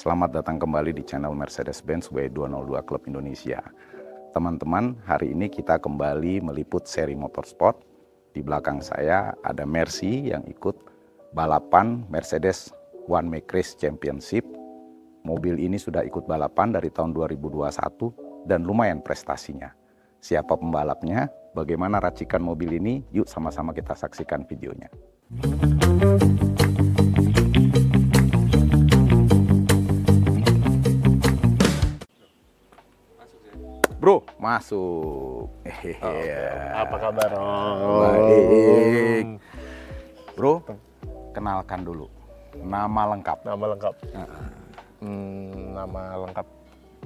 Selamat datang kembali di channel Mercedes-Benz W202 Club Indonesia. Teman-teman, hari ini kita kembali meliput seri motorsport. Di belakang saya ada Mercy yang ikut balapan Mercedes One Make Race Championship. Mobil ini sudah ikut balapan dari tahun 2021 dan lumayan prestasinya. Siapa pembalapnya? Bagaimana racikan mobil ini? Yuk sama-sama kita saksikan videonya. Bro, masuk. Apa kabar? Baik. Bro, kenalkan dulu. Nama lengkap. Nama lengkap. Nama lengkap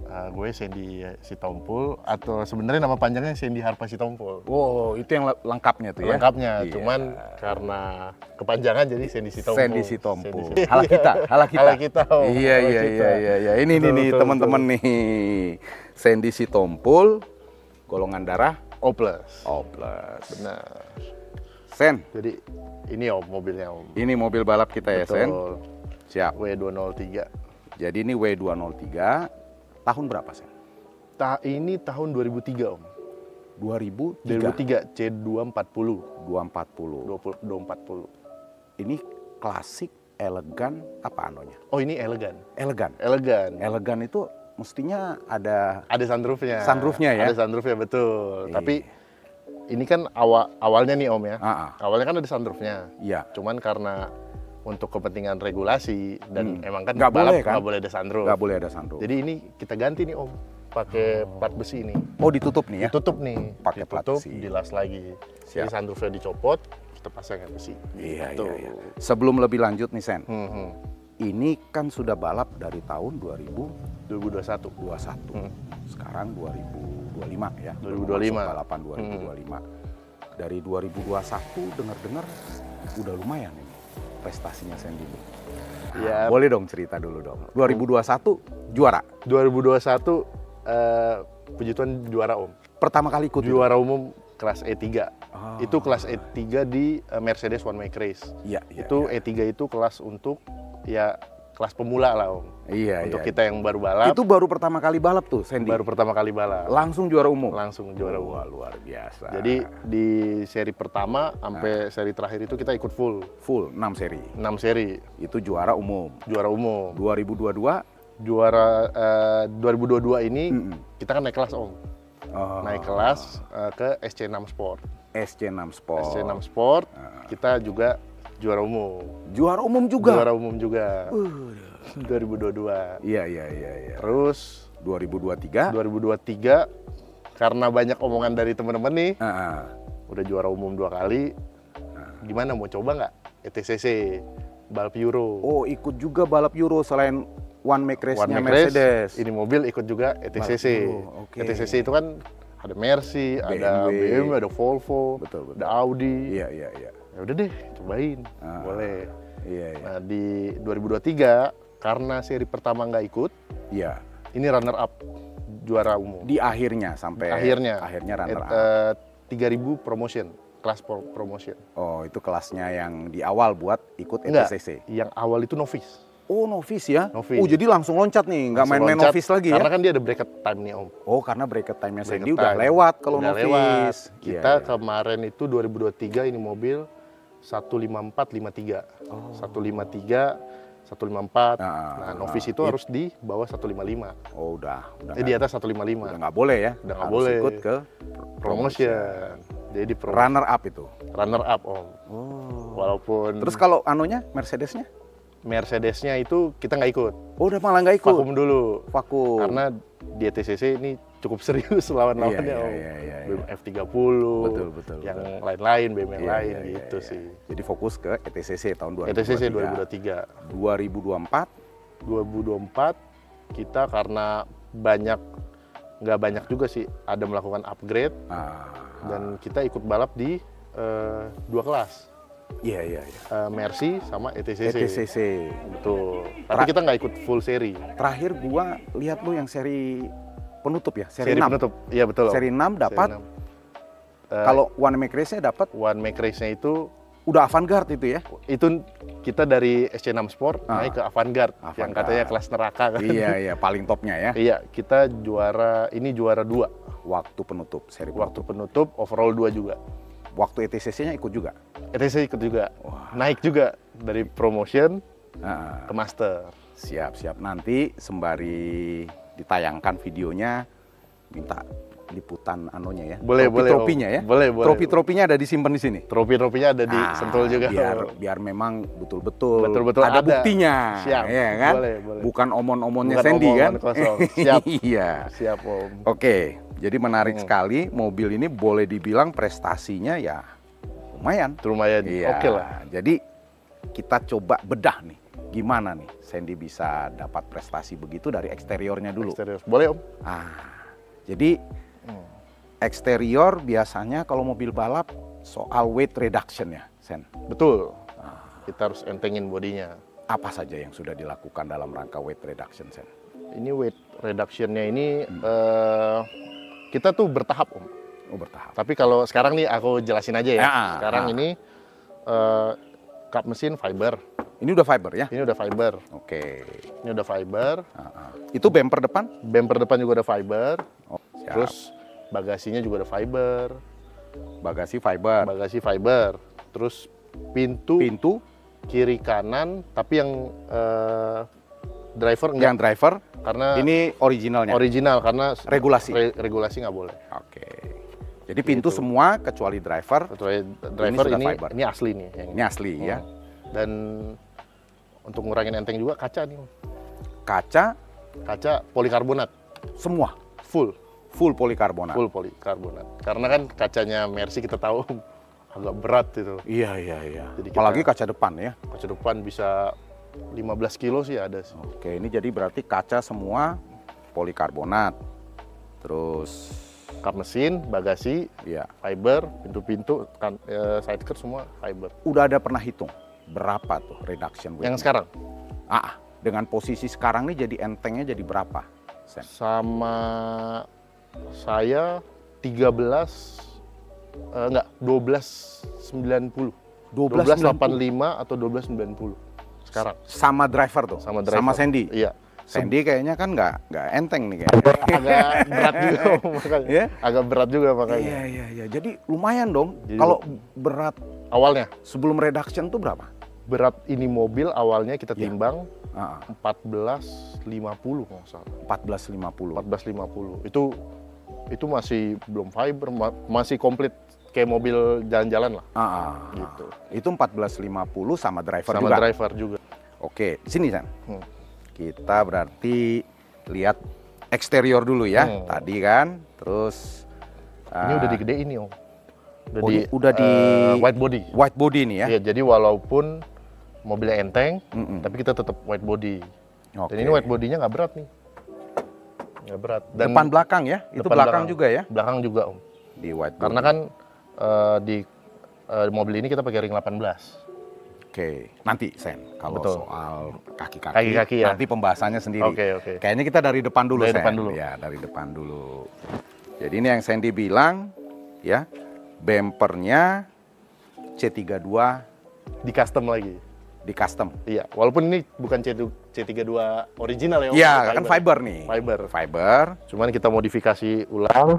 gue Sandy Sitompul, atau sebenarnya nama panjangnya Sandy Harpa Sitompul. Wow, itu yang lengkapnya tuh ya? Lengkapnya, Iya. Cuman karena kepanjangan jadi Sandy Sitompul. Sandy Sitompul. Hala kita. Oh, Iya. Ini nih teman-teman nih. Sandy Sitompul, golongan darah O+. O+. Benar. Sen, Jadi ini Om mobilnya Om. ini mobil balap kita ya, Sen? Betul. Siap. W203. Jadi ini W203, tahun berapa, Sen? Ini tahun 2003 Om. 2003. 2003 C240. 240. 240. Ini klasik, elegan, apa anonya? Oh, ini elegan. Elegan. Elegan Itu mestinya ada sunroofnya. Sunroofnya ya? Ada sunroofnya, betul. Iya. Tapi ini kan awalnya nih Om ya. Awalnya kan ada sunroofnya. Iya. Cuman karena untuk kepentingan regulasi dan emang kan Nggak boleh kan? nggak boleh ada sunroof. Nggak boleh ada sunroof. Jadi ini kita ganti nih Om, pakai plat besi ini. Oh, ditutup nih ya? Ditutup nih, Pakai plat ditutup, besi. dilas lagi. Siap. Jadi sunroofnya dicopot, kita pasang yang besi. Iya. Gitu. Sebelum lebih lanjut nih, Sen. Hmm. Ini kan sudah balap dari tahun 2021. 2021. Sekarang 2025 ya. 2025. Masuk balapan 2025. Dari 2021 dengar-dengar udah lumayan ini prestasinya Sandy. Ya. Boleh dong cerita dulu dong. 2021 juara. 2021 puji Tuhan juara Om. Pertama kali ikut itu? Juara umum kelas E3. Oh. Itu kelas E3 di Mercedes One Make Race. Iya. Itu E3 itu kelas untuk ya kelas pemula lah Om. Iya. Untuk kita yang baru balap. Itu baru pertama kali balap tuh Sandy? Baru pertama kali balap. Langsung juara umum? Langsung juara umum. Wah, luar biasa. Jadi di seri pertama sampai seri terakhir itu kita ikut full. Full 6 seri? 6 seri. Itu juara umum? Juara umum. 2022? Juara 2022 ini kita kan naik kelas Om. Naik kelas ke SC6 Sport. SC6 Sport. SC6 Sport, kita juga juara umum. Juara umum juga? Juara umum juga. 2022. Iya. Terus 2023? 2023 karena banyak omongan dari teman-teman nih, udah juara umum 2 kali. Gimana mau coba nggak ETCC balap Euro? Oh, ikut juga balap Euro selain One Make Race-nya One Make Race, Mercedes. ini mobil ikut juga ETCC. Oke. ETCC itu kan ada Mercy, ada BMW, ada Volvo, Betul. ada Audi. Iya. Ya udah deh, cobain. Boleh. Iya. Nah, di 2023 karena seri pertama nggak ikut, Iya. ini runner up juara umum. Di akhirnya sampai Akhirnya runner up. 3000 promotion, kelas promotion. Oh, itu kelasnya yang di awal buat ikut Enggak, ETCC. yang awal itu novice. Oh, novice ya? Novice. Oh, jadi langsung loncat nih, nggak Langsung main-main loncat, novice lagi ya? Karena kan dia ada bracket time nih Om. Oh, karena bracket time-nya Sandy Bracket udah time. lewat kalau Udah novice. lewat. Kita Iya. kemarin itu 2023 ini mobil 15453. 154. Nah, novice itu harus di bawah 155. Oh, udah Di atas 155. udah nggak boleh ya? Udah nggak Harus boleh. ikut ke Promotion. Jadi runner up itu. runner up Om. Oh. Walaupun Terus kalau anunya, Mercedesnya? Mercedesnya itu kita nggak ikut. Oh, udah malah nggak ikut? Vakum dulu. Vakum. Karena di ETCC ini cukup serius lawan-lawannya Om. Iya. BM F30, Betul. yang lain-lain, BM yang Iya, lain iya, gitu iya. sih. Jadi fokus ke ETCC tahun 2023. ETCC 2023. 2024. 2024 kita karena nggak banyak juga sih ada melakukan upgrade dan kita ikut balap di 2 kelas. Iya. Mercy sama ETCC. ETCC. Betul. Tapi kita nggak ikut full seri. Terakhir gua lihat lu yang seri penutup ya, Seri 6. penutup. Iya betul. Seri 6 dapat. Seri 6. Kalau One Make Race-nya dapat One Make Race-nya itu Udah Avantgarde itu ya? Itu kita dari SC6 Sport naik ke Avantgarde, yang katanya kelas neraka kan. Iya, paling topnya ya. Iya, kita juara 2. Waktu penutup, seri Waktu penutup, overall 2 juga. Waktu ETCC-nya ikut juga? ETC ikut juga. Naik juga dari promotion ke master. Siap. Nanti sembari ditayangkan videonya, minta liputan anunya ya. Boleh. Trofinya ya. Boleh. Trofi-trofinya ada disimpan di sini. Trofi-trofinya ada di Sentul juga. Biar memang betul-betul ada buktinya. Siap. Ya kan? Boleh. Bukan omon-omonnya Sandy kan? Kosong. Siap. Iya. Siap, Om. Oke. Jadi menarik sekali, mobil ini boleh dibilang prestasinya ya lumayan. Iya. Oke lah. Jadi kita coba bedah nih, gimana nih Sandy bisa dapat prestasi begitu dari eksteriornya dulu. Eksterior. Boleh, Om. Jadi eksterior biasanya kalau mobil balap soal weight reduction ya, Sen? Betul. Kita harus entengin bodinya. Apa saja yang sudah dilakukan dalam rangka weight reduction, Sen? Ini weight reduction-nya ini kita tuh bertahap, Om. Oh, bertahap. Tapi kalau sekarang nih aku jelasin aja ya. Sekarang ini kap mesin fiber. Ini udah fiber ya? Ini udah fiber. Oke. Ini udah fiber. Itu bumper depan? Bumper depan juga ada fiber. Oh, siap. Terus bagasinya juga ada fiber. Bagasi fiber. Bagasi fiber. Terus pintu kiri kanan, tapi yang driver enggak. Yang driver karena ini originalnya. Original karena regulasi nggak boleh. Oke. Jadi pintu semua kecuali driver. Driver ini fiber. Ini asli nih. Ini asli ya. Dan untuk ngurangin enteng juga kaca nih. Kaca polikarbonat. Semua full polikarbonat. Full polikarbonat. Karena kan kacanya Mercy kita tahu agak berat itu. Iya. Jadi apalagi kaca depan ya. Kaca depan bisa 15 kilo sih ada sih. Oke, ini jadi berarti kaca semua polikarbonat. Terus kap mesin, bagasi, fiber, pintu-pintu, sidecar semua fiber. Udah ada pernah hitung berapa tuh reduction weight? Yang sekarang? Dengan posisi sekarang nih jadi entengnya jadi berapa, Sen? Sama saya 1290. 1285 atau 1290 sekarang. Sama driver tuh? Sama driver. Sama Sandy? Iya. Sandy kayaknya kan nggak enteng nih kayaknya. Agak berat juga makanya. Yeah? Agak berat juga makanya. Iya. Jadi lumayan dong. Kalau berat awalnya sebelum reduction tuh berapa? Berat ini mobil awalnya kita timbang 1450 kalau nggak salah. 1450. Itu masih belum fiber, masih komplit kayak mobil jalan-jalan lah. Gitu. Itu 1450 sama driver juga. Sama driver juga. Oke, sini San. Kita berarti lihat eksterior dulu ya. Tadi kan, terus ini udah digedein nih, Om. Udah di white body. White body nih ya. Iya, jadi walaupun mobilnya enteng, tapi kita tetap white body. Dan ini white body-nya nggak berat nih. Nggak berat. Dan depan belakang ya? Itu belakang juga ya? Belakang juga, Om. Di white body. Karena kan di mobil ini kita pakai ring 18. Oke, nanti Sen, kalau soal kaki-kaki ya. Nanti pembahasannya sendiri. Oke. Kayaknya kita dari depan dulu, Sen. Ya, dari depan dulu. Jadi ini yang Sandy bilang, ya, bumpernya C32 di custom lagi. Di custom. Iya, walaupun ini bukan C32 original ya. Iya, kan fiber nih. Fiber. Cuman kita modifikasi ulang.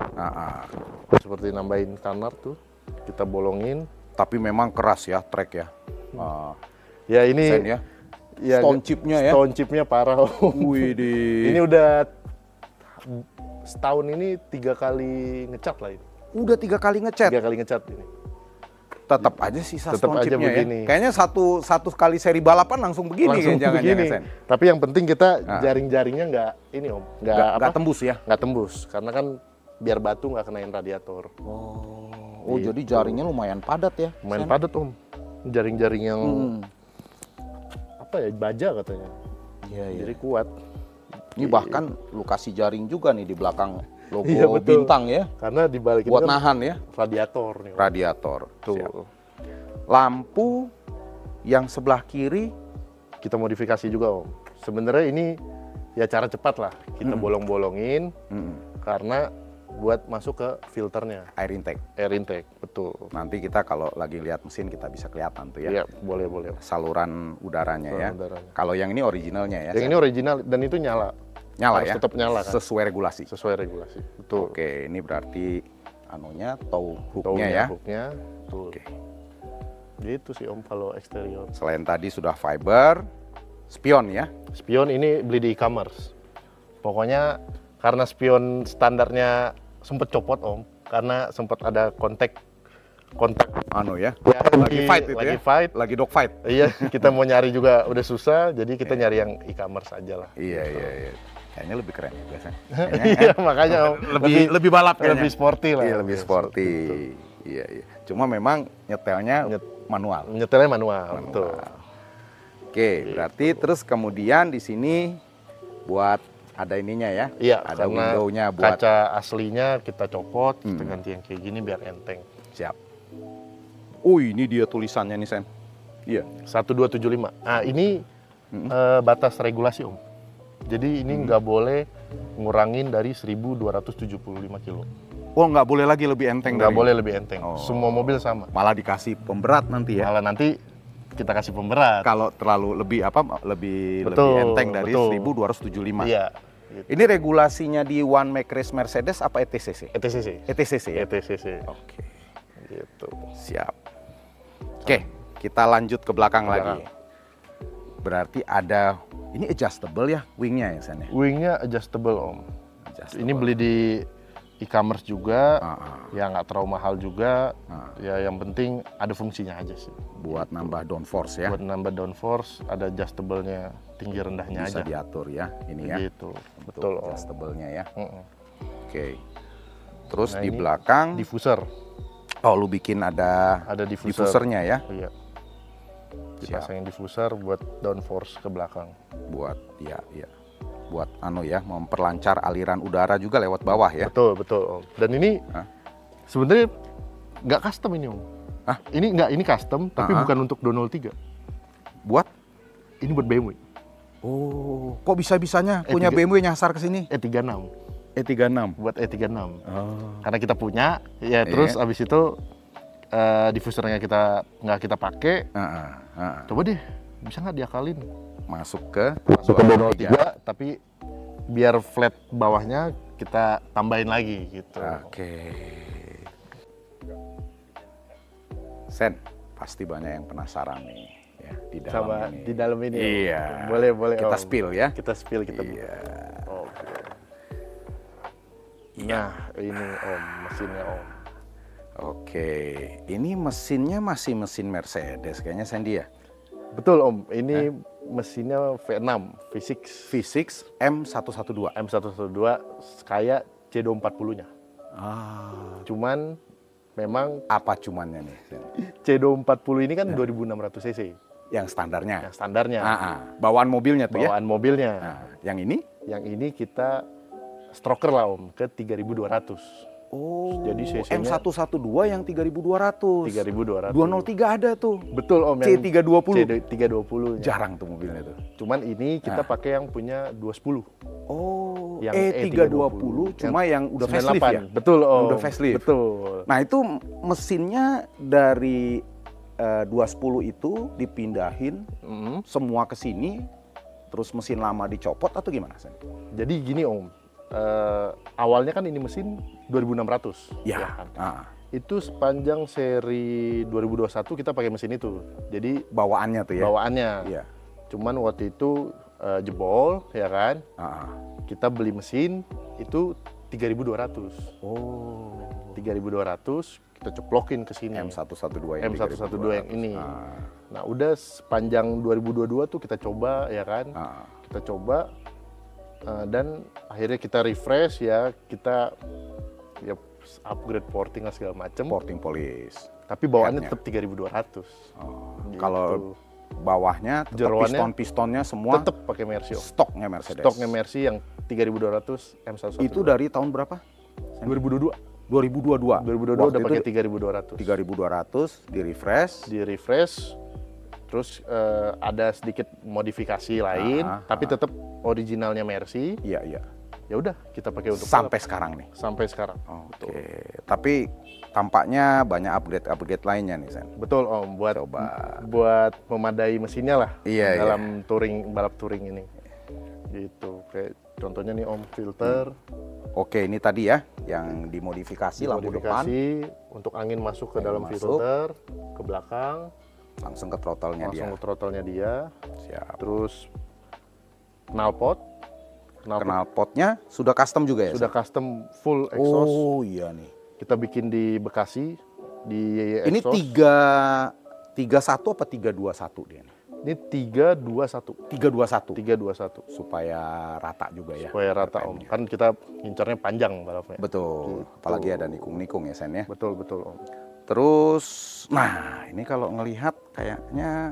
Seperti nambahin kanar tuh, kita bolongin. Tapi memang keras ya, track ya. Ya ini Sen, ya. Stone chipnya ya. Stone chipnya parah. Widih. Ini udah setahun ini 3 kali ngecat lah ini. Udah 3 kali ngecat. 3 kali ngecat ini. Tetap aja sisa stone chipnya begini. Ya. Kayaknya satu kali seri balapan langsung begini. Jangan-jangan. Tapi yang penting kita jaring-jaringnya nggak ini, Om. Nggak tembus ya? Nggak tembus. Karena kan biar batu nggak kenain radiator. Oh, jadi jaringnya lumayan padat ya? Lumayan padat, Om. Jaring-jaring yang baja katanya. Iya. Jadi kuat. Ini bahkan lu kasih jaring juga nih di belakang logo bintang ya. Karena di balik buat nahan ya. Radiator nih. Radiator. Tuh. Siap. Lampu yang sebelah kiri kita modifikasi juga, Om. Sebenarnya ini ya cara cepat lah. Kita bolong-bolongin karena buat masuk ke filternya. Air intake. Air intake, betul. Nanti kita kalau lagi lihat mesin kita bisa kelihatan tuh ya. Iya, boleh. Saluran udaranya ya. Udaranya. Kalau yang ini originalnya ya. Yang ini original dan itu nyala. Nyala Harus ya. tetap nyala kan. Sesuai regulasi. Sesuai regulasi, betul. Oke, ini berarti anunya tow hooknya ya. Hooknya, betul. Oke. Gitu sih Om kalau eksterior. Selain tadi sudah fiber, spion ya. Spion ini beli di e-commerce. Pokoknya karena spion standarnya sempet copot Om, karena sempat ada kontak Anu ya. ya, Lagi fight itu lagi ya. fight. Lagi dog fight. Iya, kita mau nyari juga udah susah, jadi kita nyari yang e-commerce aja lah. Iya. Kayaknya lebih keren ya biasanya. Iya, makanya Om, Lebih balap kayaknya. lebih sporty lah. Iya, lebih sporty. Iya. Cuma memang nyetelnya manual. Nyetelnya manual, betul. Oke, berarti terus kemudian di sini buat ada ininya ya. Iya, ada karena window-nya buat kaca aslinya kita copot, kita ganti yang kayak gini biar enteng. siap. Ini dia tulisannya nih, Sen. Iya. 1275. Nah, ini batas regulasi, Om. Jadi ini nggak boleh ngurangin dari 1275 kilo. Oh, nggak boleh lagi lebih enteng Nggak dari boleh lebih enteng. Oh. Semua mobil sama. Malah dikasih pemberat nanti ya. Malah nanti kita kasih pemberat. Kalau terlalu lebih lebih Betul, enteng dari betul. 1275. Iya. Gitu. Ini regulasinya di One Make Race Mercedes apa ETCC? ETCC. ETCC ya. ETCC. Oke, Gitu. siap. Oke, kita lanjut ke belakang Belakang. lagi. Berarti ada ini adjustable ya wingnya ya, Sen ya? Wingnya adjustable, Om. Adjustable. Ini beli di e-commerce juga, Ah. ya nggak terlalu mahal juga. Ah. Ya yang penting ada fungsinya aja sih. Buat nambah downforce ya. Buat nambah downforce, ada adjustable-nya tinggi rendahnya Bisa aja. diatur ya ini ya. Gitu. Untuk Betul, Om. adjustable-nya ya. Mm-mm. Oke. Terus Nah, di ini belakang Diffuser. lu bikin ada Ada diffuser. diffusernya ya. Iya. Dipasangin diffuser buat downforce ke belakang. Buat ya. Buat memperlancar aliran udara juga lewat bawah ya. Betul, Om. Dan ini Hah? sebenarnya nggak custom ini, Om. Hah? Ini custom, tapi Ah. bukan untuk 203. Buat Ini buat BMW. kok bisa-bisanya punya tiga. BMW nyasar ke sini? E36. E36. Buat E36. Oh. Karena kita punya, ya terus abis itu diffusernya nggak kita pakai. Coba deh, bisa nggak diakalin? Masuk ke 203, tapi biar flat bawahnya kita tambahin lagi gitu. Oke. Sen, pasti banyak yang penasaran nih ya di dalam Sama ini. di dalam ini. Om. Iya. Boleh. Kita Om. spill ya. Kita spill, kita buka. Iya. Oke. Nah, ini Om, mesinnya Om. Oke, ini mesinnya masih mesin Mercedes kayaknya, Sandy ya? Betul Om, ini mesinnya V6 V6 M112. M112 kayak C240-nya. Cuman memang Apa cumannya nih, Sen? C240 ini kan 2600 cc. Yang standarnya? Yang standarnya. Bawaan mobilnya tuh Bawaan mobilnya. ya? Yang ini? Yang ini kita stroker lah Om, ke 3200. Oh, Jadi cc-nya M112 yang 3200. 3200. 203 ada tuh. Betul Om, yang C320. C320. Jarang tuh mobilnya tuh. Cuman ini kita pakai yang punya 210. Oh, Yang E320 cuma yang udah 98. facelift ya? Betul Om. Udah facelift. Betul. Nah, itu mesinnya dari 210 itu dipindahin semua ke sini, terus mesin lama dicopot atau gimana, Sen? Jadi gini Om, awalnya kan ini mesin 2600. Ya. Kan? Itu sepanjang seri 2021 kita pakai mesin itu. Jadi Bawaannya tuh ya? bawaannya. Iya. Cuman waktu itu jebol, ya kan? Kita beli mesin itu 3200. Oh. 3200 kita ceplokin ke sini. M112 yang M112 yang ini. Nah, udah sepanjang 2022 tuh kita coba, ya kan? Kita coba dan akhirnya kita refresh ya, kita ya upgrade porting segala macem. Porting polish. Tapi bawaannya Headnya. tetap 3200. Gitu. Kalau bawahnya tetap Jeroannya piston-pistonnya semua tetap pakai Mercy. Om. stoknya Mercedes. Stoknya Mercy yang 3200 M112. Itu dari tahun berapa? 2022. 2022. 2022 udah pakai 3200. 3200 di refresh. Di refresh, terus ada sedikit modifikasi lain, tapi tetap originalnya Mercy. Iya. ya udah kita pakai untuk sampai sekarang nih. Sampai sekarang. Oke. Tapi tampaknya banyak upgrade lainnya nih, Sen. Betul Om, buat memadai mesinnya lah. Iya, dalam balap touring ini. Gitu. Kayak contohnya nih Om, filter. Oke, ini tadi ya yang dimodifikasi lampu depan. Untuk angin masuk ke dalam filter, ke belakang. Langsung ke throttle-nya dia. Langsung ke throttle-nya dia. Siap. Terus knalpot. Knalpotnya sudah custom juga ya? Sudah custom full exhaust. Oh iya nih. Kita bikin di Bekasi di ini exhaust. 331 apa 321 dia? Ini 321. 321 supaya rata juga ya. Supaya rata Om. Kan kita ngincarnya panjang balapnya. Betul. Gitu. Apalagi ada nikung-nikung ya Sen ya. Betul Om. Terus, nah ini kalau ngelihat kayaknya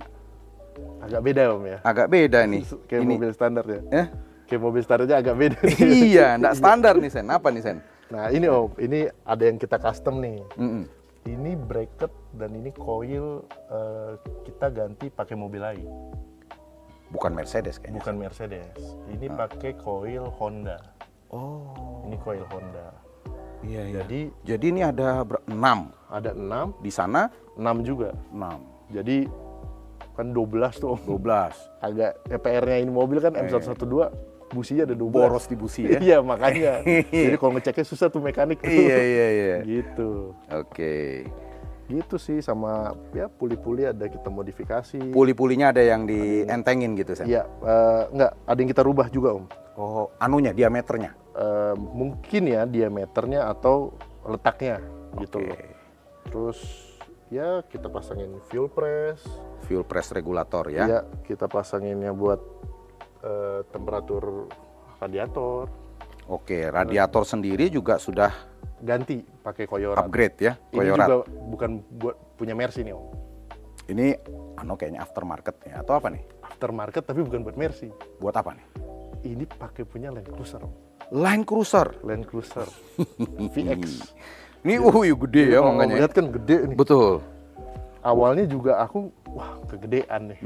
agak beda Om ya. Agak beda nih. Kayak ini. mobil standar ya. Kayak mobil standarnya agak beda. Iya, enggak standar nih Sen. Apa nih Sen? Nah ini Om, ini ada yang kita custom nih. Ini bracket dan ini coil kita ganti pakai mobil lain. Bukan Mercedes kayaknya. Bukan Mercedes. Ini pakai coil Honda. Oh. Ini coil Honda. Iya. Jadi ini ada 6. Ada 6. Di sana 6 juga. 6. Jadi kan 12 tuh Om. 12. Agak PR-nya ini mobil kan M112 businya ada 12. Boros di busi ya. Iya makanya. Jadi kalau ngeceknya susah tuh mekanik tuh. Iya. Gitu. Oke. Gitu sih, sama ya puli-puli ada kita modifikasi. Puli-pulinya ada yang dientengin gitu Sen? Iya, enggak, ada yang kita rubah juga Om. Oh, anunya, diameternya? Mungkin ya diameternya atau letaknya gitu loh. Terus ya kita pasangin fuel press regulator ya? Iya, kita pasanginnya buat temperatur radiator. Oke, radiator sendiri juga sudah ganti pakai Koyorat. Upgrade ya, Koyorat. Ini juga bukan buat punya Mercy nih Om. Ini kayaknya aftermarket ya atau apa nih? Aftermarket tapi bukan buat Mercy. Buat apa nih? Ini pakai punya Land Cruiser Om. Land Cruiser VX. Ini gede ya makanya. Lihat kan gede nih. Betul. Awalnya juga aku kegedean nih.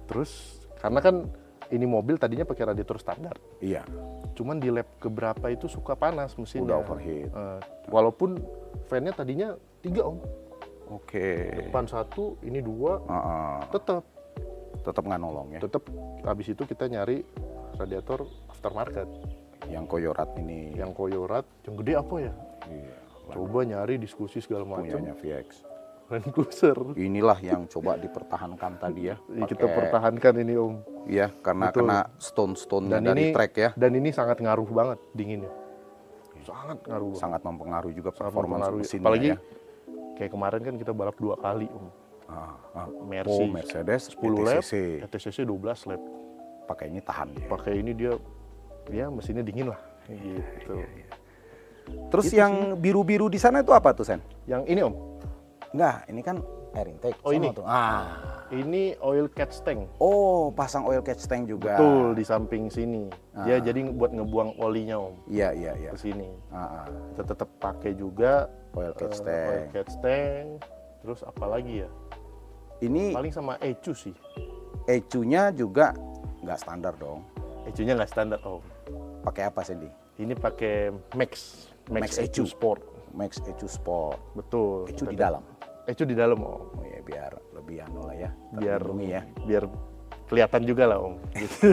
Terus karena kan ini mobil tadinya pakai radiator standar. Iya. Cuman di lap keberapa itu suka panas mesinnya. Udah overheat. Walaupun fan-nya tadinya 3 Om. Oke. Depan 1, ini 2. Tetap nggak nolong ya. Tetap habis itu kita nyari radiator aftermarket. Yang Koyorat ini. Yang Koyorat, yang gede apa ya? Iya. Coba nyari diskusi segala macam. Punyanya VX. Land Cruiser. Inilah yang coba dipertahankan tadi ya. Kita pertahankan ini Om. Iya, karena kena stone-stone-nya dari track ya. Dan ini sangat ngaruh banget dinginnya. Sangat ngaruh. Sangat mempengaruhi juga performance mesinnya. Apalagi ya. Kayak kemarin kan kita balap 2 kali Om. Mercedes 10 lap, ETCC 12 lap. Pakai ini tahan ya. Pakai ini dia mesinnya dingin lah. Gitu. Iya. Terus gitu yang biru-biru di sana itu apa tuh Sen? Yang ini Om? Enggak, ini kan air intake. Oh ini? Tuh. Ini oil catch tank. Oh, pasang oil catch tank juga. Betul, di samping sini. Dia jadi buat ngebuang olinya Om. Iya. Ke sini. Kita tetap pakai juga oil catch tank. Oil catch tank. Terus apa lagi ya? Ini paling sama ECU sih. ECU-nya juga nggak standar dong. ECU-nya nggak standar Om. Pakai apa Sandy? Ini pakai Max ECU Sport. Max ECU Sport. Betul. ECU di dalam. ECU di dalam Om. Oh ya, biar lebih lah ya. Biar kelihatan juga lah Om. Gitu.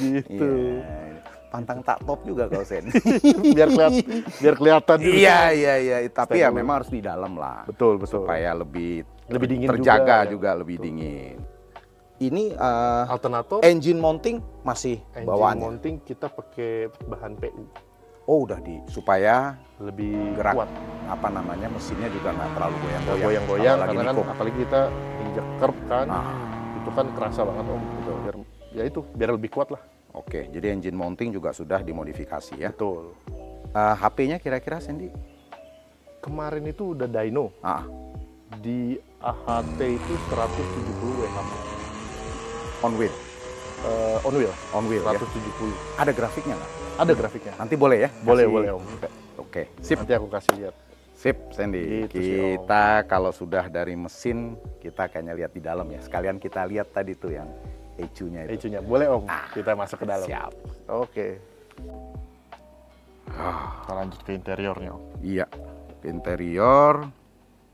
Gitu. Yeah. Pantang tak top juga kau Sen. biar kelihatan. Iya. Tapi ya memang harus di dalam lah. Betul. Supaya lebih dingin terjaga juga lebih dingin. Ini alternator. Engine mounting masih bawaannya. Engine mounting kita pakai bahan PU. Oh udah supaya lebih gerak, kuat. Mesinnya juga nggak terlalu goyang-goyang karena kan apalagi kita injek curb kan, itu kan kerasa banget Om. Biar lebih kuat lah. Oke, jadi engine mounting juga sudah dimodifikasi ya. Betul. HP-nya kira-kira Sandy? Kemarin itu udah dyno. Di AHT itu 170 Wh. On wheel? On wheel 170. Ya? Ada grafiknya nggak? Ada grafiknya. Nanti boleh ya? Boleh Om. Oke, sip. Nanti aku kasih lihat. Sip, Sandy. Gitu kita kalau sudah dari mesin, kita kayaknya lihat di dalam ya. Sekalian kita lihat tadi tuh yang ECU-nya itu. ECU-nya. Boleh Om, kita masuk ke dalam. Siap. Oke. Kita lanjut ke interiornya Om. Iya, interior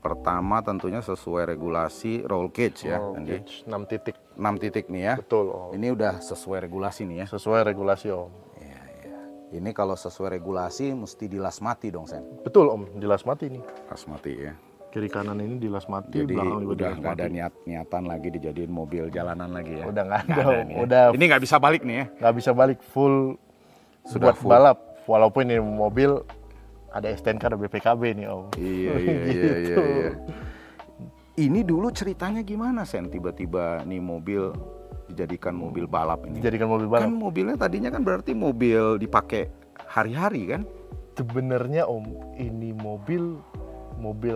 pertama tentunya sesuai regulasi roll cage ya. Roll cage 6 titik. 6 titik nih ya. Betul Om. Ini udah sesuai regulasi nih ya. Sesuai regulasi Om. Iya, iya. Ini kalau sesuai regulasi mesti dilas mati dong, Sen. Betul Om, dilas mati nih. Las mati ya. Kiri kanan ini dilas mati, Jadi belakang juga udah dilas nggak mati. ada niatan lagi dijadiin mobil jalanan lagi ya. Udah nggak ada, Nggak Om. nih ya. Udah Ini nggak bisa balik nih ya. nggak bisa balik full Sudah buat full. balap. Walaupun ini mobil ada STNK, ada BPKB nih Om. Iya, iya, iya, iya, iya. Ini dulu ceritanya gimana, Sen? Tiba-tiba nih mobil dijadikan mobil balap ini. Dijadikan mobil balap. Kan mobilnya tadinya kan berarti mobil dipakai hari-hari kan? Sebenarnya Om, ini mobil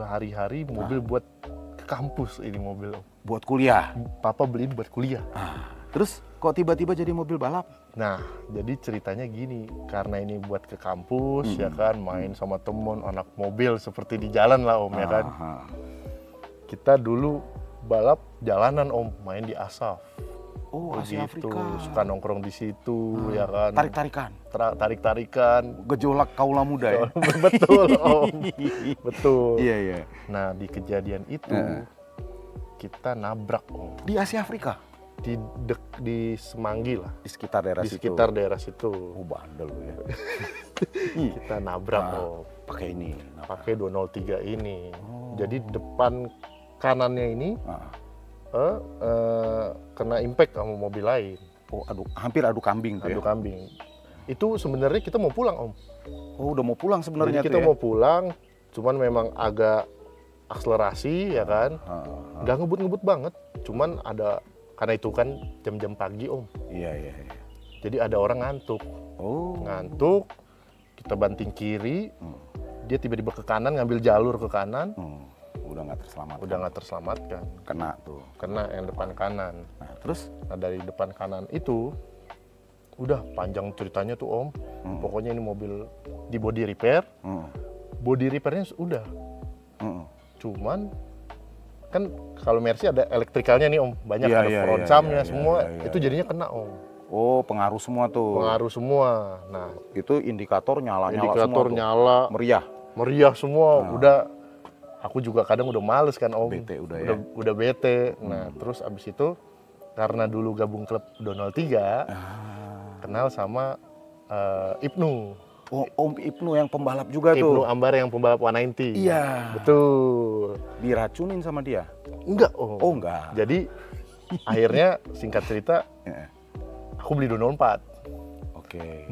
hari-hari, mobil buat ke kampus ini mobil Om. Buat kuliah. Papa beliin buat kuliah. Terus kok tiba-tiba jadi mobil balap? Nah, jadi ceritanya gini, karena ini buat ke kampus ya kan, main sama temen, anak mobil seperti di jalan lah Om ya kan. Aha. Kita dulu balap jalanan Om, main di Asaf. Oh, Asia Begitu, Afrika. suka nongkrong di situ ya kan. Tarik-tarikan. Tarik-tarikan. Gejolak kaula muda ya. Betul Om. Betul. Iya, iya. Nah, di kejadian itu kita nabrak Om. Di Asia Afrika. Di Semanggi lah, Di sekitar daerah di situ. sekitar daerah situ. Oh, bandel lu ya. Kita nabrak Om. Pakai ini. Pakai 203 ini. Jadi depan kanannya ini kena impact sama mobil lain. Oh, hampir adu kambing tuh Adu ya. kambing. Itu sebenarnya kita mau pulang Om. Oh, udah mau pulang sebenarnya Jadi kita tuh ya. mau pulang, cuman memang agak akselerasi ya kan. Nggak ngebut-ngebut banget, cuman ada, karena itu kan jam-jam pagi Om. Iya, iya, iya. Jadi ada orang ngantuk. Oh. Ngantuk, kita banting kiri, dia tiba-tiba ke kanan, ngambil jalur ke kanan, Udah nggak terselamatkan. udah nggak terselamatkan. Kena tuh. Kena yang depan kanan. Nah, terus? Nah dari depan kanan itu, udah panjang ceritanya tuh Om. Pokoknya ini mobil di body repair. Body repairnya udah. Cuman kan kalau Mercy ada elektrikalnya nih Om, banyak Iya, ada iya, front iya, cam-nya iya, semua, iya, iya, itu jadinya kena Om. Oh, pengaruh semua tuh. Pengaruh semua. Nah, Itu indikator nyala-nyala indikator semua tuh. nyala, Meriah. meriah semua. Udah, aku juga kadang udah males kan Om. Bete udah ya. Udah bete. Nah, terus abis itu karena dulu gabung klub 203, kenal sama Ibnu. Oh, Om Ibnu yang pembalap juga Ibnu tuh. Ambar yang pembalap 190. Iya. Betul. Diracunin sama dia. Enggak Om. Oh, enggak. Jadi akhirnya singkat cerita, aku beli 204. Oke.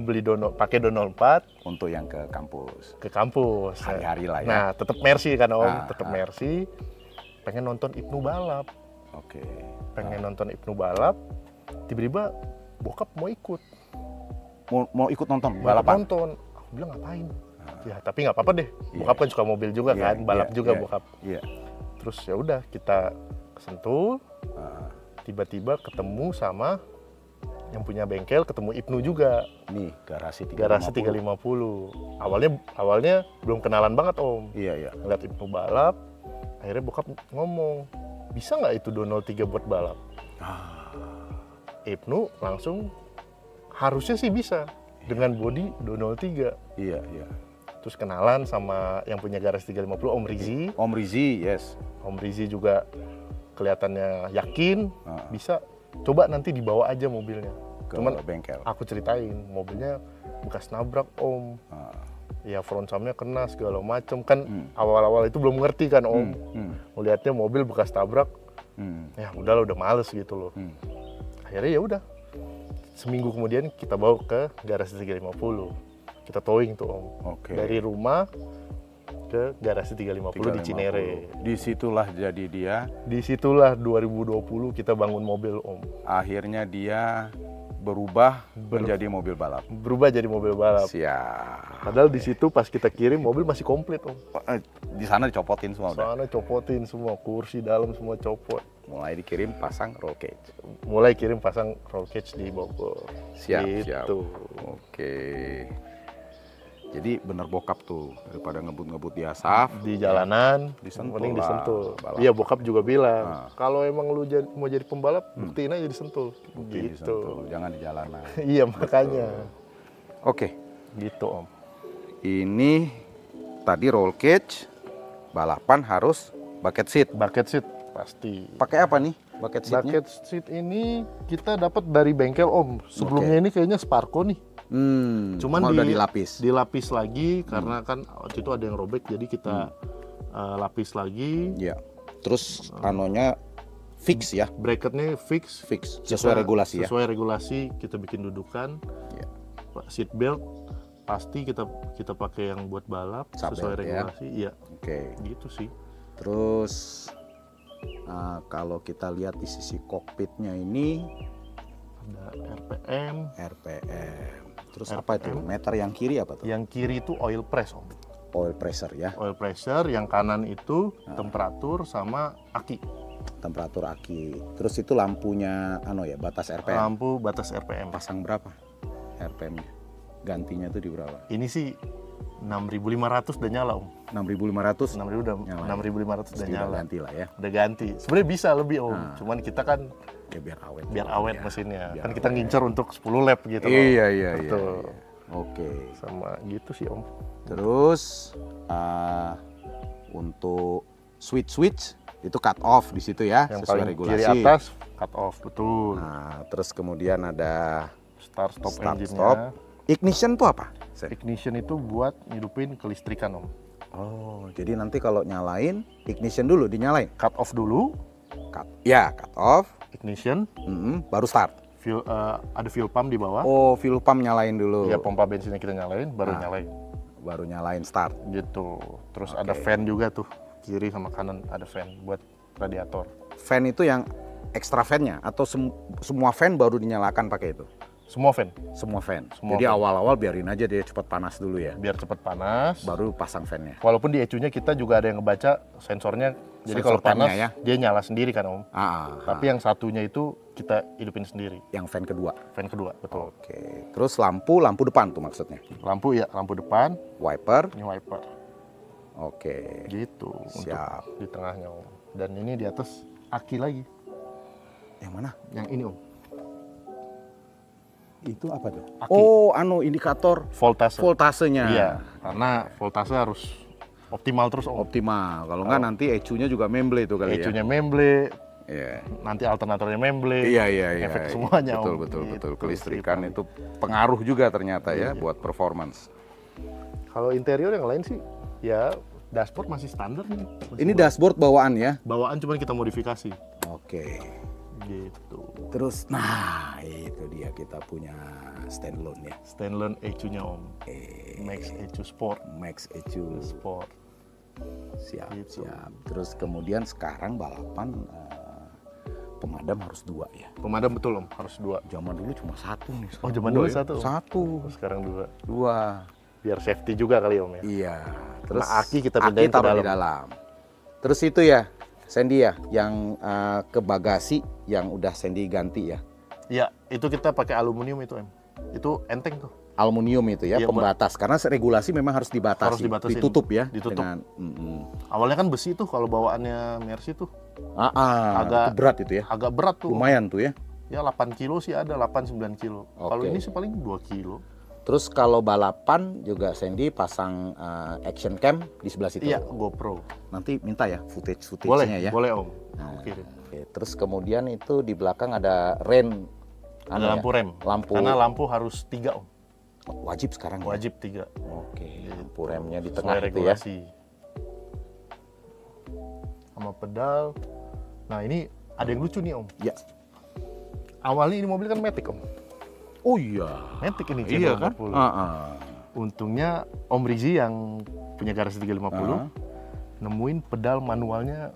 Pakai 204 Untuk yang ke kampus. ke kampus. Hari-hari lah ya. Nah, tetap Mercy kan Om, tetap Mercy. Pengen nonton Ibnu balap. Oke. Pengen nonton Ibnu balap. Tiba-tiba bokap mau ikut. Mau ikut nonton Mau balapan? nonton. Aku bilang ngapain? Ya, tapi nggak apa-apa deh. Bokap kan suka mobil juga Iya, kan, balap iya, juga iya, bokap. Iya. Terus ya udah kita kesentul. Tiba-tiba ketemu sama yang punya bengkel, ketemu Ibnu juga. Nih, garasi 350. Garasi 350. Awalnya belum kenalan banget Om. Iya, iya. Ngeliat Ibnu balap, akhirnya bokap ngomong, bisa nggak itu 203 buat balap? Ibnu langsung, harusnya sih bisa, dengan bodi 203. Iya, iya. Terus kenalan sama yang punya garasi 350, Om Rizi. Om Rizi, yes. Om Rizi juga kelihatannya yakin, bisa. Coba nanti dibawa aja mobilnya. Ke Cuman bengkel. aku ceritain, mobilnya bekas nabrak Om. Ya front cam-nya kena segala macem. Kan awal-awal itu belum ngerti kan Om. Melihatnya mobil bekas tabrak, ya udahlah, udah males gitu loh. Akhirnya ya udah. Seminggu kemudian kita bawa ke garasi 350. Kita towing tuh Om. Oke. Dari rumah ke garasi 350 di Cinere. Disitulah jadi dia. Disitulah 2020 kita bangun mobil Om. Akhirnya dia berubah menjadi mobil balap. Berubah jadi mobil balap. Siap. Padahal di situ pas kita kirim mobil masih komplit Om. Di sana dicopotin semua udah. Sana copotin semua, kursi dalam semua copot. Mulai dikirim pasang roll cage. Mulai kirim pasang roll cage di Bogor. Siap, siap. Gitu. Oke. Jadi bener bokap tuh, daripada ngebut-ngebut di asap di jalanan, disentul mending lah, disentul. balap. Iya, bokap juga bilang, kalau emang lu mau jadi pembalap, buktiin aja disentul. Buktiin disentul, jangan di jalanan. Iya, makanya. Oke, Gitu, Om. ini tadi roll cage, balapan harus bucket seat. Bucket seat pasti. Pakai apa nih bucket seatnya? Bucket seat ini kita dapat dari bengkel, Om. Sebelumnya ini kayaknya Sparco nih. Cuman udah dilapis. Dilapis lagi karena kan waktu itu ada yang robek, jadi kita lapis lagi. Ya. Terus anonya fix ya. Bracketnya fix. Sesuai regulasi ya. Sesuai regulasi kita bikin dudukan. Ya. Seat belt pasti kita pakai yang buat balap sesuai regulasi. Iya. Oke. Gitu sih. Terus kalau kita lihat di sisi kokpitnya ini Ada RPM. Terus apa itu? Meter yang kiri apa tuh? Yang kiri itu oil press, Om. Oil pressure ya. Oil pressure, yang kanan itu temperatur sama aki. Temperatur aki. Terus itu lampunya batas RPM. Lampu batas RPM. Pasang berapa RPM-nya? Gantinya tuh di berapa? Ini sih 6.500 udah nyala, Om. 6.500. 6.500 udah nyala. Ganti lah ya. Udah ganti. Sebenarnya bisa lebih, Om. Cuman kita kan Ya biar awet. biar awet mesinnya. Biar Kan kita ngincer untuk 10 lap gitu loh. Iya. Betul. Oke. Sama gitu sih, Om. Terus untuk switch itu cut off di situ ya, Yang sesuai paling regulasi. kiri atas cut off, betul. Nah, terus kemudian ada Start stop engine-nya. stop. Ignition tuh apa? Ignition itu buat ngidupin kelistrikan, Om. Oh, jadi nanti kalau nyalain ignition dulu dinyalain. Cut off dulu, Cut off. ignition, Baru start. ada fuel pump di bawah. Oh, fuel pump nyalain dulu. Ya, pompa bensinnya kita nyalain, baru nyalain. Baru nyalain start. Gitu. Terus ada fan juga tuh, kiri sama kanan ada fan buat radiator. Fan itu yang extra fan-nya atau semua fan baru dinyalakan pakai itu? Semua fan, Semua fan. Semua Jadi fan. awal-awal biarin aja dia cepat panas dulu ya. biar cepet panas. Baru pasang fan-nya. Walaupun di ECU-nya kita juga ada yang ngebaca sensornya. Jadi Sensor kalau panas time-nya ya? dia nyala sendiri kan, Om. Tapi Tapi yang satunya itu kita hidupin sendiri. yang fan kedua. Fan kedua, betul. Oke. Terus lampu depan tuh maksudnya. Lampu depan, Wiper. ini wiper. Oke. Gitu. Siap. Untuk di tengahnya, Om. Dan ini di atas aki lagi. Yang mana? Yang ini, Om. Itu apa tuh? Aki. Oh, indikator Voltase. voltasenya. Iya, karena voltase harus optimal terus, Om. Optimal. Kalau nggak nanti ECU-nya juga memble itu kali ya. ECU-nya memble, Iya. nanti alternatornya memble. Iya. Efek semuanya, Betul, Om. betul. Gitu, Kelistrikan ceritanya. itu pengaruh juga ternyata Iya. ya buat performance. Kalau interior yang lain sih, ya dashboard masih standar nih. Ini dashboard bawaan ya. Bawaan cuman kita modifikasi. Oke. Gitu. Terus, nah itu dia kita punya standalone ya. Standalone ECU-nya, Om. Max ECU Sport. Max ECU. Sport. Siap, Gitu. siap. Terus kemudian sekarang balapan pemadam harus 2 ya. Pemadam betul, Om, harus 2. Zaman dulu cuma 1 nih. Oh, zaman Dua dulu ya? 1. Om. 1. Sekarang 2. 2. Biar safety juga kali, Om ya. Iya. Terus Terus aki kita pindahin ke taruh di dalam. dalam. Terus itu ya, Sandy ya, yang ke bagasi yang udah Sandy ganti ya. Iya, itu kita pakai aluminium itu, Om. Itu enteng tuh. Aluminium itu ya, Iya, pembatas. Karena regulasi memang harus dibatasi. Harus dibatasin. Ditutup ya. Ditutup. Dengan, Awalnya kan besi tuh kalau bawaannya Mercy tuh. agak berat itu ya. Agak berat tuh. Lumayan tuh ya. Ya 8 kilo sih ada, 8-9 kilo. Kalau Oke. ini sih paling 2 kilo. Terus kalau balapan juga Sandy pasang action cam di sebelah situ. Iya, GoPro. Nanti minta ya Boleh, footage-nya ya. boleh, Om. Nah, Aku kirim. oke. Terus kemudian itu di belakang ada rain. Ada lampu rem. Lampu. Karena lampu harus 3, Om. Wajib sekarang ya? Wajib 3. Oke, lampu remnya di Sesuai tengah itu ya. regulasi. Sama pedal. Nah, ini ada yang lucu nih, Om. Ya. Awalnya ini mobil kan Matic, Om. Oh iya. Matic ini Iya kan? C250. Heeh. Untungnya Om Rizi yang punya garasi 350 nemuin pedal manualnya,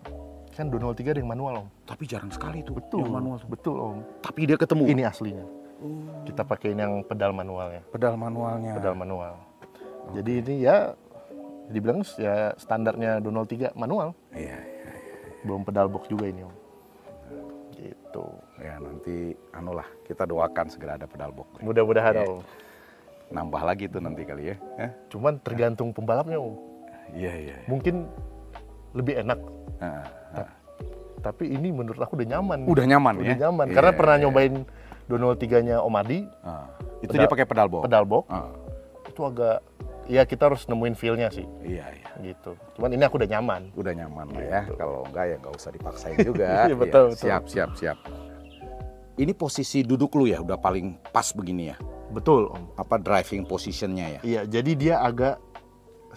kan 203 ada yang manual, Om. Tapi jarang sekali tuh Betul, yang manual. betul, Om. Tapi dia ketemu. Ini aslinya. Kita pakein yang pedal manualnya, Pedal manualnya. pedal manual. Jadi ini ya dibilang ya standarnya 203 manual. Iya. Belum pedal box juga ini, Om. Gitu. Ya nanti anulah kita doakan segera ada pedal box. Mudah-mudahan, Oke. Om. nambah lagi tuh nanti kali ya. Cuman tergantung pembalapnya Om. Iya. Mungkin lebih enak. Tapi ini menurut aku udah nyaman. Udah nyaman ya? Udah nyaman, karena pernah nyobain 203-nya Om Adi. Itu dia pakai pedal box? Pedal box. Itu agak, ya kita harus nemuin feel-nya sih. Iya. Gitu. Cuman ini aku udah nyaman. Udah nyaman lah ya, kalau enggak ya nggak usah dipaksain juga. Iya, betul. Siap. Ini posisi duduk lu ya, udah paling pas begini ya? Betul Om. Apa driving positionnya ya? Iya, jadi dia agak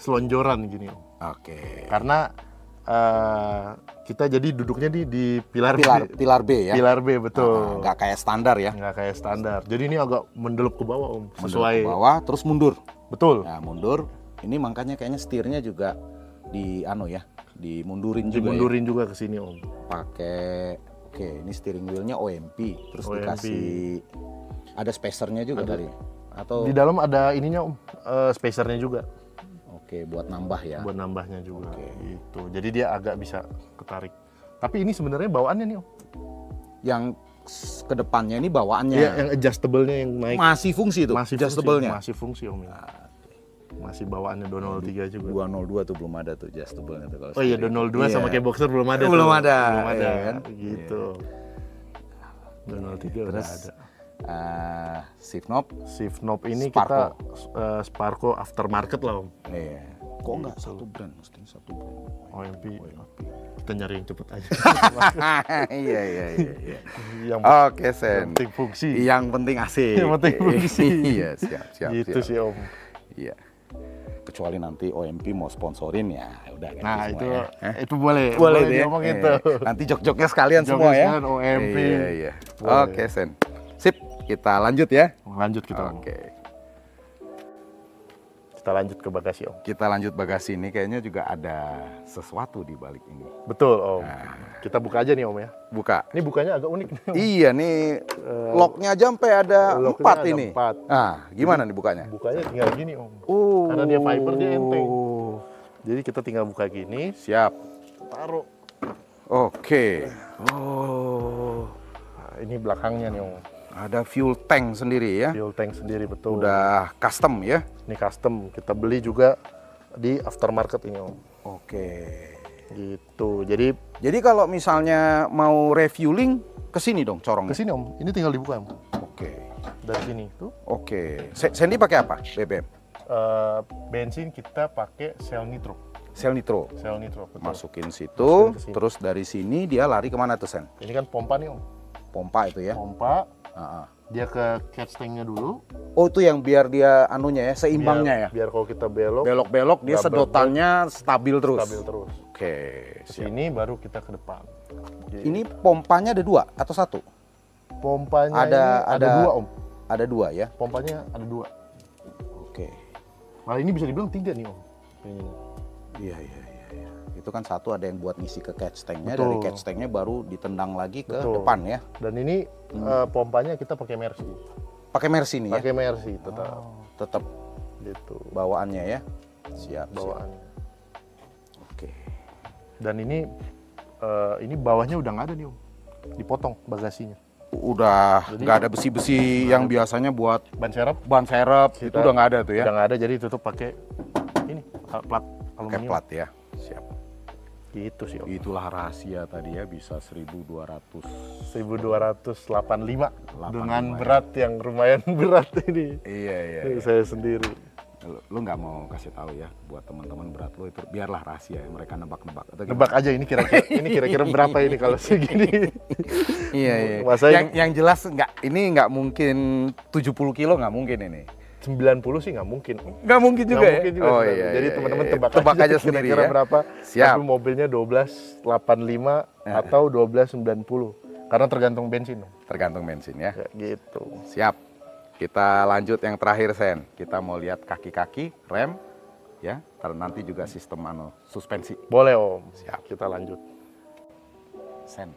selonjoran gini Om. Oke. Karena kita jadi duduknya di pilar B ya? Pilar B, betul. Nggak kayak standar ya? Nggak kayak standar. Jadi ini agak mendelup ke bawah Om. Sesuai. Ke bawah, terus mundur? Betul. Nah, mundur. Ini makanya kayaknya setirnya juga dimundurin juga. Dimundurin juga ke sini Om. Pakai, ini steering wheelnya OMP, terus dikasih ada spacernya juga kali ya? Atau di dalam ada ininya Om, spacernya juga. Oke, buat nambah ya. Buat nambahnya juga. Gitu. Jadi dia agak bisa ketarik. Tapi ini sebenarnya bawaannya nih Om. Yang ke depannya ini bawaannya. Iya, yang adjustable-nya yang naik. Masih fungsi tuh. Masih adjustable-nya. Masih fungsi Om. Masih bawaannya 203 juga. 202 tuh belum ada tuh adjustable-nya tuh kalau. Oh iya, 202 sama kayak boxer belum ada. Belum ada. Belum ada kan? Gitu. 203 udah ada. Shift knob ini Sparco. kita Sparco aftermarket lah Om. Iya. Kok nggak satu brand, mesti satu brand. OMP. Kita nyari yang cepet aja. Iya. Oke, Sen. Penting fungsi. Yang penting asik. Yang penting fungsi. Iya, siap. Gitu sih Om. Iya. Kecuali nanti OMP mau sponsorin ya udah. Nah semua itu boleh diomong itu. Nanti jok-joknya sekalian semua ya. OMP. Iya. Oke, Sen. Sip, kita lanjut ya. Lanjut kita. Oke. Kita lanjut ke bagasi Om. Kita lanjut bagasi ini kayaknya juga ada sesuatu di balik ini. Betul Om. Kita buka aja nih Om ya. Buka. Ini bukanya agak unik nih Om. Iya nih, locknya aja sampai ada 4 ini. 4. Nah, gimana nih bukanya? Bukanya tinggal gini Om. Karena dia fiber dia enteng. Jadi kita tinggal buka gini. Siap. Taruh. Oke. Nah, ini belakangnya nih Om. Ada fuel tank sendiri ya? Fuel tank sendiri, betul. Udah custom ya? Ini custom. Kita beli juga di aftermarket ini Om. Oke. Gitu. Jadi kalau misalnya mau refueling ke sini dong corongnya? Ke sini Om. Ini tinggal dibuka Om. Oke. Dari sini tuh. Oke. Sandy pakai apa? BBM? Bensin kita pakai sel nitro. Sel nitro. Betul. Masukin situ, terus dari sini dia lari kemana tuh Sen? Ini kan pompa nih Om. Pompa itu ya? Pompa. Dia ke catch tanknya dulu. Oh itu yang biar dia anunya ya, seimbangnya ya? Biar kalau kita belok. Belok-belok dia sedotannya stabil terus. Oke. Sini baru kita ke depan. Ini pompanya ada 2 atau 1? Pompanya ada 2 Om. Ada 2 ya? Pompanya ada 2. Oke. Malah ini bisa dibilang 3 nih Om. Iya. Itu kan 1 ada yang buat ngisi ke catch tanknya, dari catch tanknya baru ditendang lagi ke depan ya. Dan ini pompanya kita pakai Mercy. Pakai Mercy nih ya? Pakai Mercy tetap. Tetap gitu. Bawaannya ya? Siap. Bawaannya. Oke. Dan ini bawahnya udah nggak ada nih Om. Dipotong bagasinya. Udah nggak ada besi-besi yang biasanya buat ban serep itu udah nggak ada tuh ya? Udah nggak ada, jadi tutup pakai ini plat aluminium. Pakai plat ya? Siap. Gitu sih Om. Itulah rahasia tadi ya, bisa 1285 dengan berat yang lumayan berat ini. Iya. Saya sendiri. Lu nggak mau kasih tahu ya buat teman-teman berat lu itu, biarlah rahasia ya, mereka nebak-nebak. Nebak aja ini kira-kira berapa ini kalau segini. Iya. Masa yang jelas ini nggak mungkin 70 kilo, nggak mungkin ini. 90 sih nggak mungkin. Nggak mungkin juga ya? Oh iya. Jadi teman-teman tebak aja sendiri kira-kira berapa. Siap. Tapi mobilnya 1285 atau 1290. Karena tergantung bensin. Tergantung bensin ya? Gitu. Siap. Kita lanjut yang terakhir Sen. Kita mau lihat kaki-kaki, rem, ya. Karena nanti juga sistem suspensi. Boleh Om. Siap. Kita lanjut. Sen,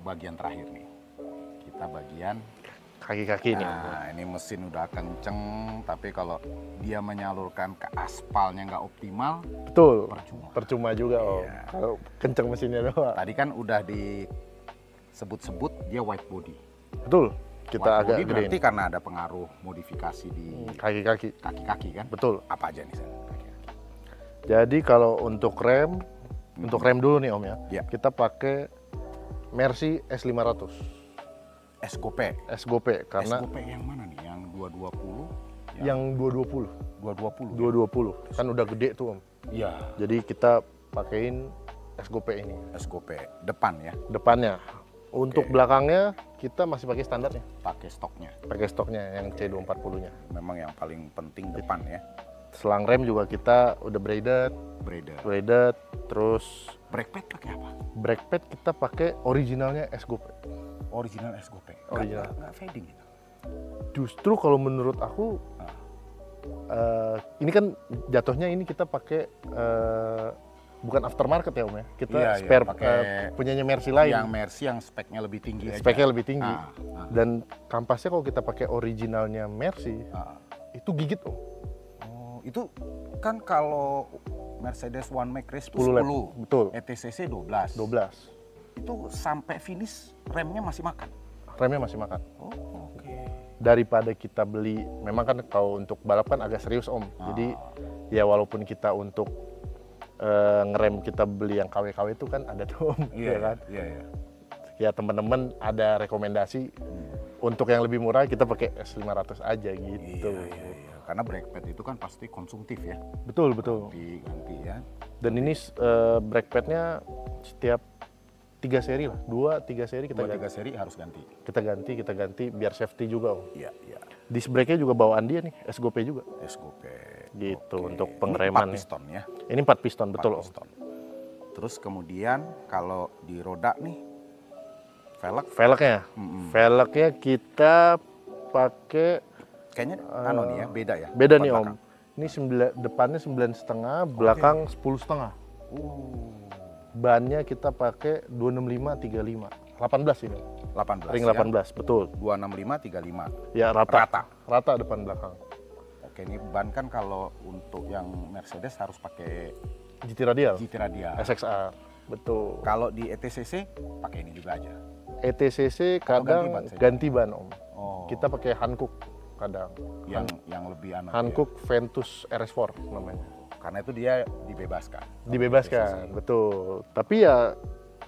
bagian terakhir nih. Kita bagian kaki-kaki nih. Nah, ini mesin udah kenceng, tapi kalau dia menyalurkan ke aspalnya nggak optimal, betul. Percuma juga Om. Iya. Kalau kenceng mesinnya doang. Tadi kan udah disebut-sebut dia wide body. Betul. Kita Wide agak body gedein. berarti karena ada pengaruh modifikasi di Kaki-kaki. kaki-kaki kan? Betul. Apa aja nih Sen? Kaki-kaki. Jadi kalau untuk rem, untuk rem dulu nih Om ya. Ya. Kita pakai Mercy S500. S-Gope. S-Gope karena S-Gope yang mana nih? Yang 220? yang 220. 220. 220. Kan udah gede tuh Om. Iya. Jadi kita pakein S-Gope ini. S-Gope depan ya, Depannya. Untuk belakangnya kita masih pakai standarnya. pakai stoknya. Pakai stoknya yang C240-nya. Memang yang paling penting depan ya. Selang rem juga kita udah braided, Braided. terus Brake pad pakai apa? brake pad kita pakai originalnya S-Gope. Original S-Gope. Original. Nggak fading gitu. Justru kalau menurut aku ini kan jatuhnya ini kita pakai bukan aftermarket ya Om ya. Kita Iya, spare pakai punyanya Mercy lain. Yang Mercy yang speknya lebih tinggi aja. Speknya lebih tinggi. Ah. Dan kampasnya kalau kita pakai originalnya Mercy itu gigit Om. Oh, itu kan kalau Mercedes One Make Race itu 10 lap. 10, Betul. ETCC 12. 12. Itu sampai finish remnya masih makan. Remnya masih makan. Oh, oke. Daripada kita beli, memang kan kalau untuk balap kan agak serius Om. Jadi ya walaupun kita untuk ngerem kita beli yang KW-KW itu kan ada tuh Om, ya kan? Iya, iya. Ya teman-teman ada rekomendasi untuk yang lebih murah kita pakai S500 aja gitu. Iya. Karena brake pad itu kan pasti konsumtif ya. Betul, betul. Ganti ya. Dan ini brake padnya setiap 3 seri lah, 2-3 seri kita 2-3 seri harus ganti. Kita ganti biar safety juga Om. Iya. Disc brake-nya juga bawaan dia nih, S-Gope juga. S-Gope. Gitu Oke. untuk Ini pengereman 4 nih. piston ya. Ini 4 piston, betul 4 Om. piston. Terus kemudian kalau di roda nih velg Velgnya, velgnya kita pakai kayaknya nih ya, beda ya. beda depan nih belakang. Om. Ini depannya 9,5, belakang 10,5. Bannya kita pakai 265/35, 18 ini. 18. Ring ya. 18, betul. 265/35. Ya rata depan belakang. Oke, ini ban kan kalau untuk yang Mercedes harus pakai GT radial, GT radial. SXR, betul. Kalau di ETCC pakai ini juga aja. ETCC ganti kadang ban saja? ganti ban Om. Oh. Kita pakai Hankook kadang. Yang lebih Hankook Ventus RS4 namanya. Karena itu dia dibebaskan. Dibebaskan, betul. Tapi ya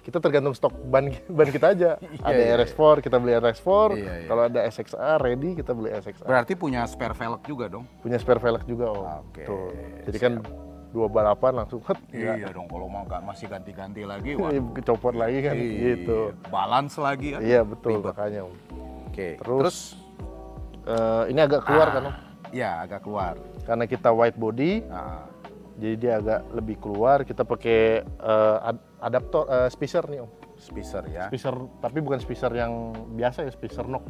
kita tergantung stok ban kita aja. Ada RS4, kita beli RS4. Iya. Kalau ada SXR ready, kita beli SXR. Berarti punya spare velg juga dong? Punya spare velg juga Om. Oke, Tuh. Jadi kan 2 balapan langsung Iya dong, kalau mau masih ganti-ganti lagi, copot lagi kan gitu. Balance lagi ya. Iya betul makanya Om. Oke. Terus ini agak keluar kan Om? Iya, agak keluar. Karena kita wide body, jadi dia agak lebih keluar. Kita pakai adaptor spacer nih Om. Spacer ya. Spacer, tapi bukan spacer yang biasa ya, spacer knock.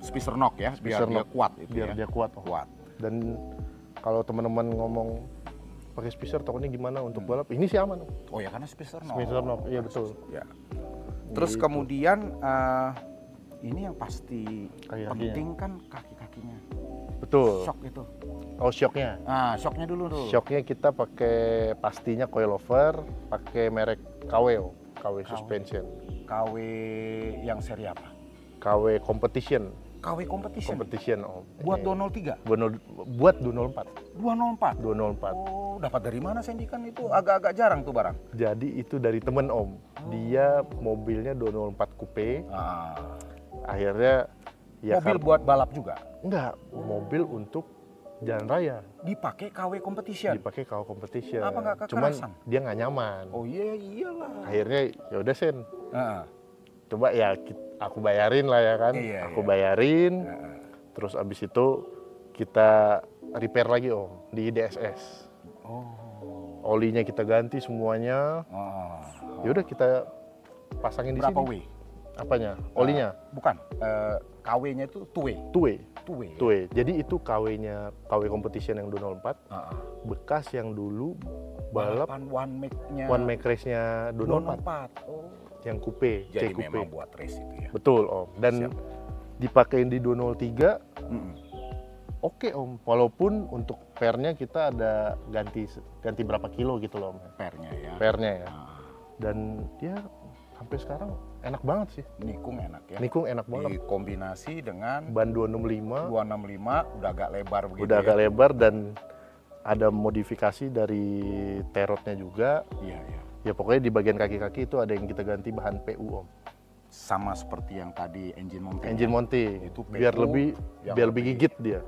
Spacer knock ya, biar dia kuat itu biar ya. dia kuat Om. Kuat. Dan kalau teman-teman ngomong pakai spacer takutnya gimana untuk balap, ini sih aman Om. Oh ya, karena spacer knock. Spacer knock, iya betul. Ya. Terus kemudian ini yang pasti penting kan kaki-kakinya. Betul. Shock itu. Oh, shocknya. Shocknya dulu tuh. Shocknya kita pakai pastinya coilover, pakai merek KW Om. KW suspension. KW yang seri apa? KW competition. KW competition. Competition Om. Buat 203. Buat 204. 204. 204. Oh, dapat dari mana Sandy, kan itu agak-agak jarang tuh barang. Jadi itu dari temen Om. Dia mobilnya 204 coupe. Akhirnya ya mobil buat balap juga? Enggak, mobil untuk jalan raya. Dipakai KW competition. Dipakai KW competition. Apa nggak Cuman kekerasan? dia nggak nyaman. Oh iyalah. Akhirnya ya udah Sen. Coba ya aku bayarin lah ya kan. Aku bayarin. Terus abis itu kita repair lagi Om di DSS. Olinya kita ganti semuanya. Ya udah kita pasangin di sini. Berapa W? Apanya? Olinya? Bukan. KW-nya itu 2W. 2W. Jadi itu KW-nya, KW competition yang 204. Bekas yang dulu balap One Make Race-nya 204. Yang coupe, Jadi C coupe. memang buat race itu ya. Betul Om. Dan dipakein di 203. Oke Om, walaupun untuk pernya kita ada ganti berapa kilo gitu loh Om. Pernya ya. Pernya ya. Dan ya sampai sekarang Enak banget sih. Nikung enak ya. Nikung enak banget. Dikombinasi dengan ban 265. 265 udah agak lebar begitu. Udah agak ya. lebar dan ada modifikasi dari terotnya juga. Iya, iya. Ya pokoknya di bagian kaki-kaki itu ada yang kita ganti bahan PU, Om. Sama seperti yang tadi engine mounting. Engine mounting. Itu PU biar lebih gigit dia.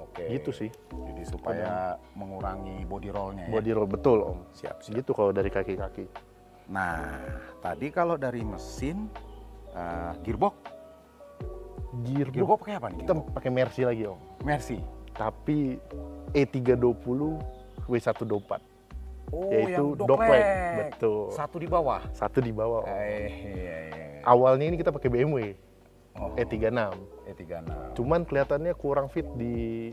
Oke. Gitu sih. Jadi supaya mengurangi body roll-nya ya. Body roll betul, Om. Siap. Gitu kalau dari kaki-kaki. Nah, tadi kalau dari mesin gearbox pakai apa nih? Kita pakai Mercy lagi, Om. Mercy. Tapi E320 W124. Oh, yaitu yang dogleg. Betul. Satu di bawah. Satu di bawah, Om. Iya. Awalnya ini kita pakai BMW E36. E36. Cuman kelihatannya kurang fit di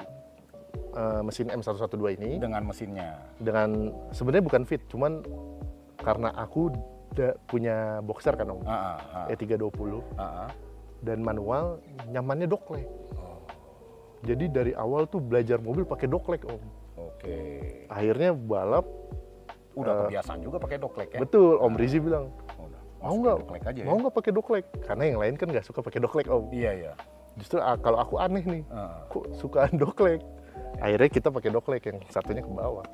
mesin M112 ini. Dengan mesinnya. Sebenarnya bukan fit, cuman karena aku punya boxer kan, Om. E320. Dan manual nyamannya dogleg. Jadi dari awal tuh belajar mobil pakai dogleg, Om. Oke. Akhirnya balap udah kebiasaan juga pakai dogleg ya. Betul, Om Rizi bilang. Mau nggak mau nggak pakai dogleg? Karena yang lain kan nggak suka pakai dogleg, Om. Iya. Justru kalau aku aneh nih, kok sukaan dogleg. Akhirnya kita pakai dogleg, yang satunya ke bawah.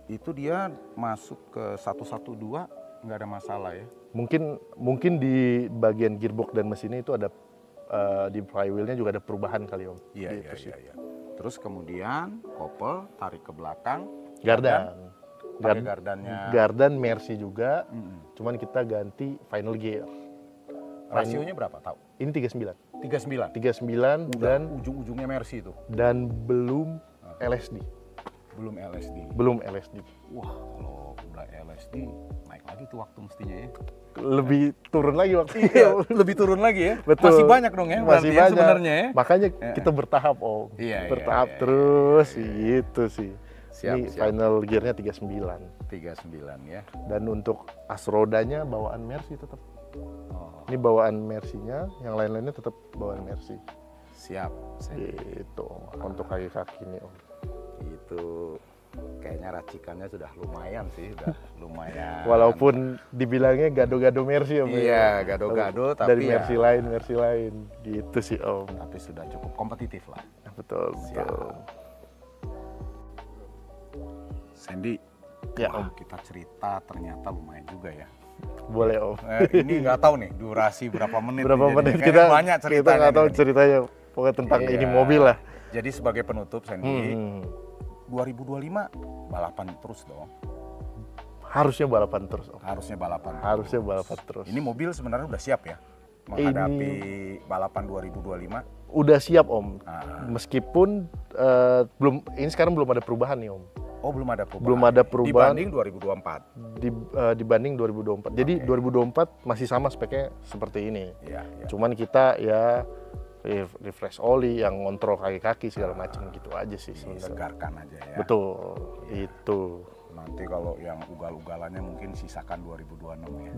Itu dia masuk ke 112 nggak ada masalah ya? Mungkin di bagian gearbox dan mesinnya itu ada di flywheelnya juga ada perubahan kali, Om. Iya. Terus kemudian kopel tarik ke belakang. Gardan Mercy juga. Cuman kita ganti final gear. Rasionya berapa tahu? Ini 39. 39 dan ujung-ujungnya Mercy itu. Dan belum LSD. Belum LSD. Wah, kalau udah LSD naik lagi tuh waktu mestinya ya. Lebih turun lagi waktunya. Lebih turun lagi ya. Betul. Masih banyak dong ya. Masih banyak sebenarnya ya. Makanya kita bertahap, Om. Bertahap terus gitu sih. Ini final gearnya 39 ya. Dan untuk as rodanya bawaan Mercy tetap. Ini bawaan Mercy-nya, yang lain-lainnya tetap bawaan Mercy. Siap. Itu untuk kaki-kaki ini, Om. Itu kayaknya racikannya sudah lumayan sih, udah lumayan. Walaupun dibilangnya gado-gado Mercy, Om. Iya, gado-gado tapi dari Mercy lain gitu sih, Om. Tapi sudah cukup kompetitif lah. Betul. Sandy, ya, Om. Kita cerita ternyata lumayan juga ya. Boleh, Om. Ini nggak tahu nih durasi berapa menit. Kita banyak ceritanya. Kita nggak tahu ceritanya. Pokoknya tentang ini mobil lah. Jadi sebagai penutup, Sandy, 2025 balapan terus dong. Harusnya balapan terus, Om. Harusnya balapan terus. Ini mobil sebenarnya udah siap ya menghadapi balapan 2025. Udah siap, Om. Meskipun sekarang belum ada perubahan nih, Om. Oh, belum ada perubahan. Dibanding 2024. Dibanding 2024. Jadi 2024 masih sama speknya seperti ini. Iya. Cuman kita ya refresh oli, yang ngontrol kaki-kaki segala macam gitu aja sih sebenarnya. Segarkan aja ya. Betul. Ya. Itu. Nanti kalau yang ugal-ugalannya mungkin sisakan 2026 ya.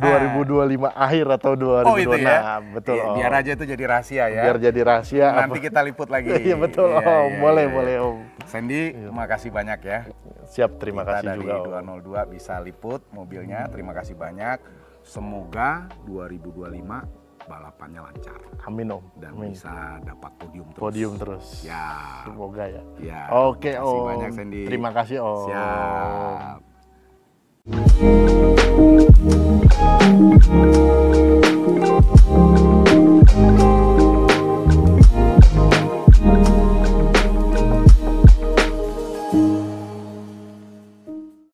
2025 akhir atau 2026. Oh, itu ya. Betul. Ya, biar aja itu jadi rahasia ya. Biar jadi rahasia. Nanti kita liput lagi. Iya, betul, Om. Boleh, Om. Sandy, terima kasih banyak ya. Siap, terima kasih juga. Kita dari 202 bisa liput mobilnya. Terima kasih banyak. Semoga 2025 balapannya lancar. Amin, Om. Dan bisa dapat podium terus. Podium terus. Ya. Semoga ya. Ya. Oke, Om. Terima kasih banyak, Sandy. Terima kasih, Om. Siap.